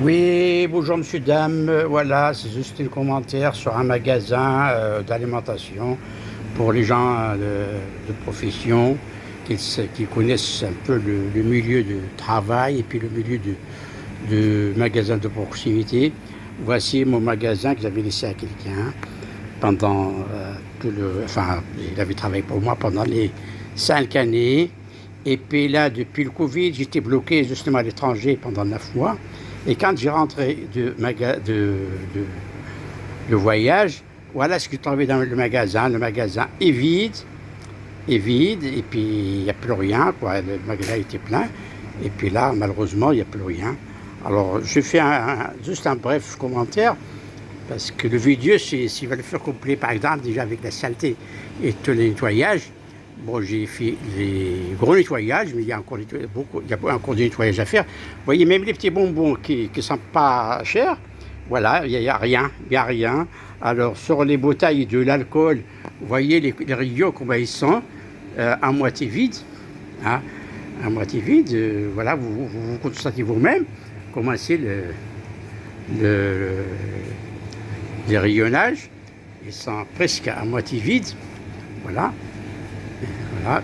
Oui, bonjour monsieur, dame. Voilà, c'est juste un commentaire sur un magasin d'alimentation pour les gens de profession qui connaissent un peu le milieu de travail et puis le milieu de magasin de proximité. Voici mon magasin que j'avais laissé à quelqu'un pendant enfin, il avait travaillé pour moi pendant les 5 années. Et puis là, depuis le Covid, j'étais bloqué justement à l'étranger pendant 9 mois. Et quand j'ai rentré de voyage, voilà ce que j'ai trouvé dans le magasin. Le magasin est vide, et puis il n'y a plus rien, quoi. Le magasin était plein, et puis là, malheureusement, il n'y a plus rien. Alors, je fais juste un bref commentaire, parce que le vidéo, s'il va le faire complet, par exemple, déjà avec la saleté et tout le nettoyage. Bon, j'ai fait les gros nettoyages, mais il y a encore du nettoyage à faire. Vous voyez, même les petits bonbons qui ne sont pas chers, voilà, il n'y a rien, il n'y a rien. Alors, sur les bouteilles de l'alcool, vous voyez les rayons, comment ils sont, à moitié vides, hein, à moitié vide. Voilà, vous constatez vous-même comment c'est les rayonnages. Ils sont presque à moitié vides, voilà. Voilà,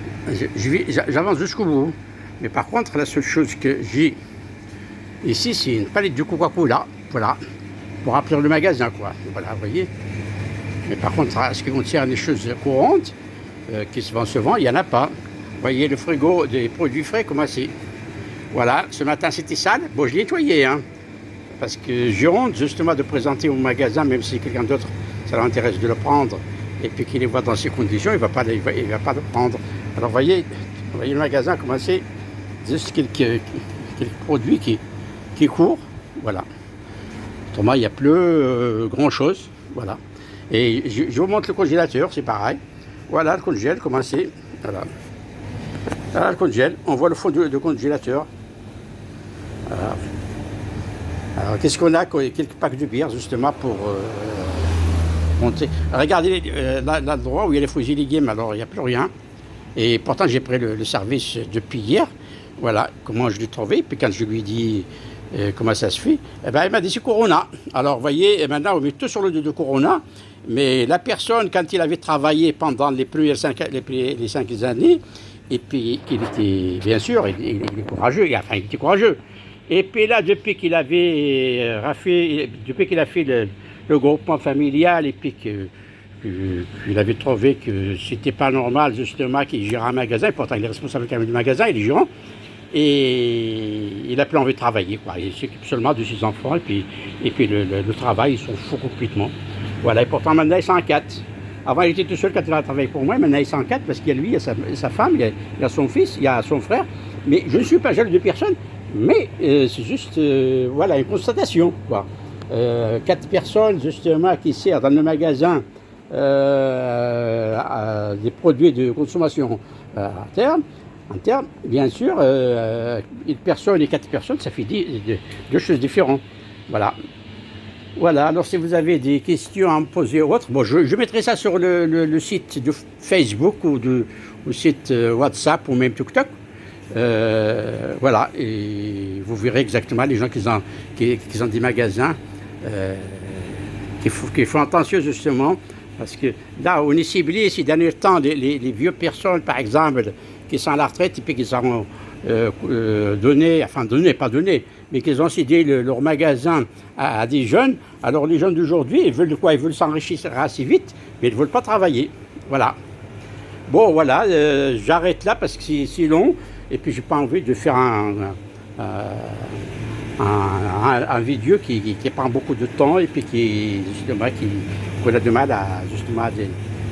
j'avance jusqu'au bout. Mais par contre, la seule chose que j'ai ici, c'est une palette de Coca-Cola. Voilà, pour remplir le magasin, quoi. Voilà, vous voyez. Mais par contre, ce qui concerne les choses courantes, qui se vendent, il n'y en a pas. Vous voyez le frigo des produits frais, comment c'est. Voilà, ce matin, c'était sale. Bon, je l'ai nettoyé, hein. Parce que j'ai honte, justement, de présenter au magasin, même si quelqu'un d'autre, ça l'intéresse de le prendre. Et puis qu'il les voit dans ces conditions, il ne va pas le prendre. Alors, vous voyez le magasin, comment c'est, juste quelques produits qui courent, voilà. Autrement, il n'y a plus grand-chose, voilà. Et je vous montre le congélateur, c'est pareil. Voilà le congèle, comment c'est, voilà. Voilà le congèle, on voit le fond de congélateur. Voilà. Alors, qu'est-ce qu'on a? Quelques packs de bière, justement, pour... monter. Regardez l'endroit où il y a les fruits et légumes, alors il n'y a plus rien. Et pourtant, j'ai pris le service depuis hier. Voilà comment je l'ai trouvé. Puis quand je lui ai dit comment ça se fait, eh ben, il m'a dit c'est Corona. Alors, vous voyez, maintenant, on met tout sur le dos de Corona. Mais la personne, quand il avait travaillé pendant les premières 5 années, et puis qu'il était, bien sûr, il est courageux, enfin, il était courageux. Et puis là, depuis qu'il a fait le groupement familial, et puis qu'il avait trouvé que c'était pas normal, justement, qu'il gère un magasin. Pourtant, il est responsable quand même du magasin, il est gérant. Et il n'a plus envie de travailler, quoi. Il s'occupe seulement de ses enfants, et puis le travail, ils sont fous complètement. Voilà, et pourtant, maintenant, ils sont 4. Avant, il était tout seul quand il a travaillé pour moi. Maintenant, ils sont 4 parce qu'il y a lui, il y a sa femme, il y a son fils, il y a son frère. Mais je ne suis pas jaloux de personne. Mais c'est juste, voilà, une constatation, quoi. 4 personnes, justement, qui servent dans le magasin des produits de consommation en terme, bien sûr, une personne et 4 personnes, ça fait deux choses différentes. Voilà. Voilà, alors si vous avez des questions à me poser ou autre, bon, je mettrai ça sur le site de Facebook ou site WhatsApp ou même TikTok. Voilà, et vous verrez exactement les gens qui ont des magasins qui font attention justement, parce que là, on est ciblé ces derniers temps, les vieux personnes, par exemple, qui sont à la retraite et puis qui sont pas donnés, mais qu'ils ont cédé leur magasin à des jeunes. Alors les jeunes d'aujourd'hui, ils veulent quoi? Ils veulent s'enrichir assez vite, mais ils ne veulent pas travailler. Voilà. Bon, voilà, j'arrête là parce que c'est long. Et puis, j'ai pas envie de faire un vidéo qui prend beaucoup de temps et puis qu'on a du mal à, justement,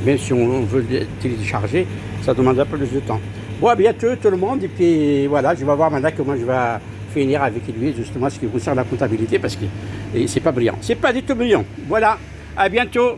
même si on veut le télécharger, ça demande un peu plus de temps. Bon, à bientôt tout le monde. Et puis, voilà, je vais voir maintenant comment je vais finir avec lui, justement, ce qui concerne la comptabilité, parce que c'est pas brillant. C'est pas du tout brillant. Voilà, à bientôt.